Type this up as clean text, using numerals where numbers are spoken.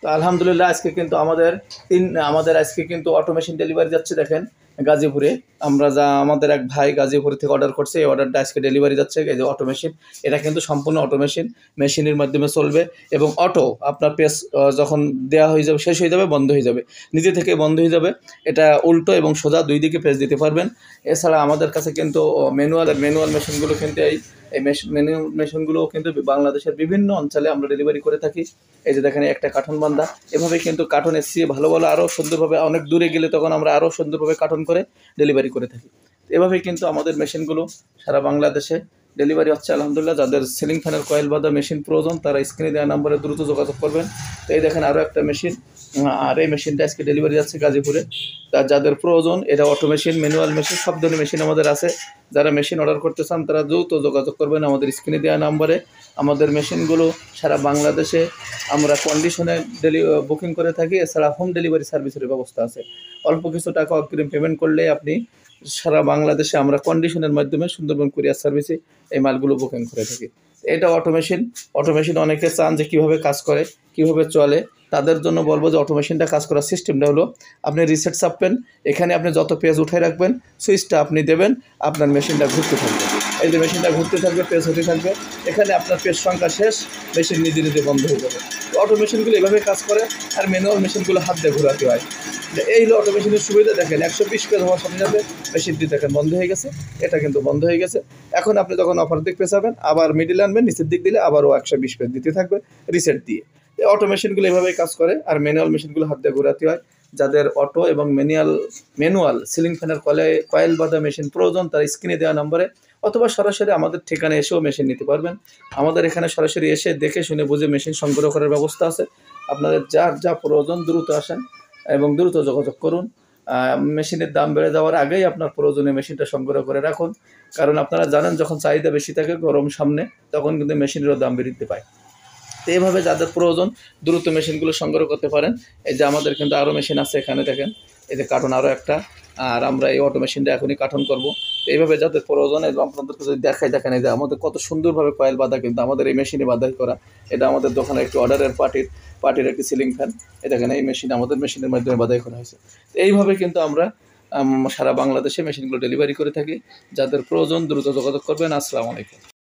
তো আলহামদুলিল্লাহ আজকে কিন্তু আমাদের আজকে কিন্তু অটোমেশন ডেলিভারি যাচ্ছে দেখেন গাজীপুরে। আমরা আমাদের এক ভাই গাজীপুর থেকে অর্ডার করছে, এই অর্ডারটা আজকে ডেলিভারি যাচ্ছে। এই যে অটোমেশন, এটা কিন্তু সম্পূর্ণ অটোমেশন, মেশিনের মাধ্যমে চলবে এবং অটো আপনার পেজ যখন দেওয়া হয়ে যাবে, শেষ হয়ে যাবে, বন্ধ হয়ে যাবে, নিজে থেকে বন্ধ হয়ে যাবে। এটা উল্টো এবং সোজা দুই দিকে পেজ দিতে পারবেন। এছাড়া আমাদের কাছে কিন্তু ম্যানুয়াল মেশিনগুলো কিন্তু এই ম্যানুয়াল মেশিনগুলোও কিন্তু বাংলাদেশের বিভিন্ন অঞ্চলে আমরা ডেলিভারি করে থাকি। এই যে দেখেন একটা কার্টন বান্ধা, এভাবে কিন্তু কার্টন এসে ভালো ভালো আরও সুন্দরভাবে, অনেক দূরে গেলে তখন আমরা আরও সুন্দরভাবে কার্টন করে ডেলিভারি করে থাকি। এভাবেই কিন্তু আমাদের মেশিনগুলো সারা বাংলাদেশে ডেলিভারি হচ্ছে আলহামদুলিল্লাহ। যাদের সিলিং ফ্যানের কয়েল বাঁধা মেশিন প্রয়োজন তারা স্ক্রিনে দেওয়া নাম্বারে দ্রুত যোগাযোগ করবেন। তো এই দেখেন আরও একটা মেশিন, আর এই মেশিনটা আজকে ডেলিভারি যাচ্ছে গাজীপুরে। যাদের প্রয়োজন, এটা অটো মেশিন, ম্যানুয়াল মেশিন, সব ধরনের মেশিন আমাদের আছে। যারা মেশিন অর্ডার করতে চান তারা দ্রুত যোগাযোগ করবেন আমাদের স্ক্রিনে দেওয়া নাম্বারে। আমাদের মেশিনগুলো সারা বাংলাদেশে আমরা কন্ডিশনে বুকিং করে থাকি। এছাড়া হোম ডেলিভারি সার্ভিসের ব্যবস্থা আছে। অল্প কিছু টাকা অগ্রিম পেমেন্ট করলে আপনি সারা বাংলাদেশে আমরা কন্ডিশনের মাধ্যমে সুন্দরবন কুরিয়ার সার্ভিসে এই মালগুলো বুকিং করে থাকি। এটা অটোমেশন অনেকে চান যে কীভাবে কাজ করে, কীভাবে চলে। তাদের জন্য বলবো যে অটোমেশনটা কাজ করার সিস্টেমটা হলো, আপনি রিসেট চাপবেন, এখানে আপনি যত পেজ উঠাই রাখবেন, সুইচটা আপনি দেবেন, আপনার মেশিনটা ঘুরতে থাকবে। এই যে মেশিনটা ঘুরতে থাকবে, পেজ হতে থাকবে, এখানে আপনার পেজ সংখ্যা শেষ, মেশিন নিজে নিজে বন্ধ হয়ে যাবে। অটোমেশনগুলো এভাবে কাজ করে। আর ম্যানুয়াল মেশিনগুলো হাত দিয়ে ঘোরাতে হয়। এই হলো অটোমেশনের সুবিধা। দেখেন 120 পেজ হওয়ার সাথে সাথে মেশিনটি দেখেন বন্ধ হয়ে গেছে, এটা কিন্তু বন্ধ হয়ে গেছে। এখন আপনি যখন অপর দিক পেঁচাবেন, আবার মিডিল আনবেন, নিচের দিক দিলে আবারও 120 পেজ দিতে থাকবে রিসেট দিয়ে। এই অটোমেশনগুলো এভাবেই কাজ করে। আর ম্যানুয়াল মেশিনগুলো হাত দিয়ে ঘোরাতে হয়। যাদের অটো এবং ম্যানুয়াল সিলিং ফ্যানের কয়েল বাঁধা মেশিন প্রয়োজন তারা স্ক্রিনে দেওয়া নম্বরে অথবা সরাসরি আমাদের ঠিকানায় এসেও মেশিন নিতে পারবেন। আমাদের এখানে সরাসরি এসে দেখে শুনে বুঝে মেশিন সংগ্রহ করার ব্যবস্থা আছে। আপনাদের যার যা প্রয়োজন দ্রুত আসেন এবং দ্রুত যোগাযোগ করুন। মেশিনের দাম বেড়ে যাওয়ার আগেই আপনার প্রয়োজনীয় মেশিনটা সংগ্রহ করে রাখুন। কারণ আপনারা জানেন যখন চাহিদা বেশি থাকে, গরম সামনে, তখন কিন্তু মেশিনেরও দাম বৃদ্ধি পায়। তো এইভাবে যাদের প্রয়োজন দ্রুত মেশিনগুলো সংগ্রহ করতে পারেন। এই যে আমাদের কিন্তু আরও মেশিন আছে, এখানে দেখেন এই যে কার্টন আরও একটা। আর আমরা এই অটো মেশিনটা এখনই কার্টন করবো। তো এইভাবে যাদের প্রয়োজন, এবং আপনাদেরকে যদি দেখাই, দেখেন এই যে আমাদের কত সুন্দরভাবে কয়েল বাঁধা, কিন্তু আমাদের এই মেশিনে বাঁধাই করা। এটা আমাদের দোকানে একটি অর্ডারের পার্টির একটি সিলিং ফ্যান। এই দেখেন এই মেশিন আমাদের মেশিনের মাধ্যমে বাঁধাই করা হয়েছে। তো এইভাবে কিন্তু আমরা সারা বাংলাদেশে মেশিনগুলো ডেলিভারি করে থাকি। যাদের প্রয়োজন দ্রুত যোগাযোগ করবেন। আসসালামু আলাইকুম।